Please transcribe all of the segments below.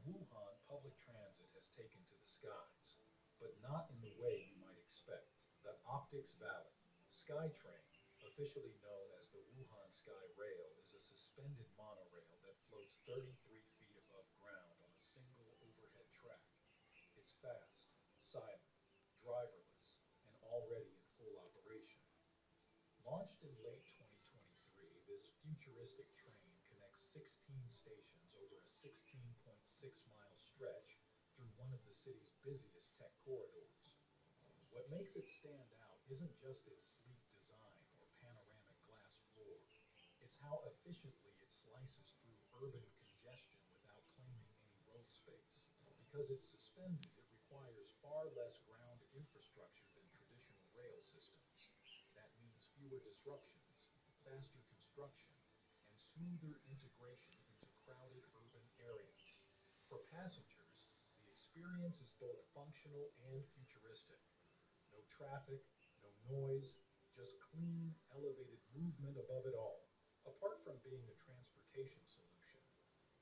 Wuhan, public transit has taken to the skies, but not in the way you might expect. The Optics Valley SkyTrain, officially known as the Wuhan Sky Rail, is a suspended monorail that floats 33 feet above ground on a single overhead track. It's fast, silent, driverless, and already in full operation. Launched in late 2023, this futuristic train connects 16 stations over a 16.6-mile stretch through one of the city's busiest tech corridors. What makes it stand out isn't just its sleek design or panoramic glass floor, it's how efficiently it slices through urban congestion without claiming any road space. Because it's suspended, it requires far less ground infrastructure than traditional rail systems. That means fewer disruptions, faster construction, and smoother integration into crowded urban areas. For passengers, the experience is both functional and futuristic. No traffic, no noise, just clean, elevated movement above it all. Apart from being a transportation solution,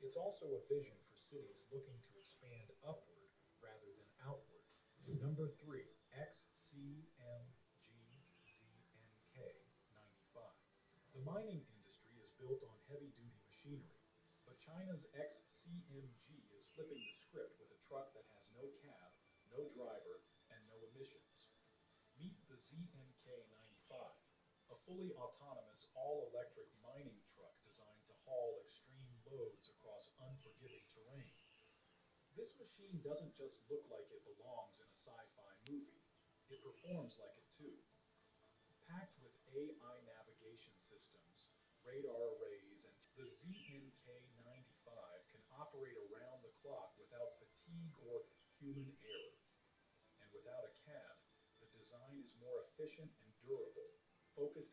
it's also a vision for cities looking to expand upward rather than outward. Number three, XCMGZNK 95. The mining industry is built on heavy duty machinery, but China's XCMG is flipping the script with a truck that has no cab, no driver, and no emissions. Meet the ZNK 95, a fully autonomous, all electric mining truck designed to haul extreme loads across unforgiving terrain. This machine doesn't just look like it belongs in a sci fi movie, it performs like it too. Packed with AI navigation systems, radar arrays, and the ZNK 95 can operate around the clock without fatigue or human error. And without a cab, the design is more efficient and durable, focused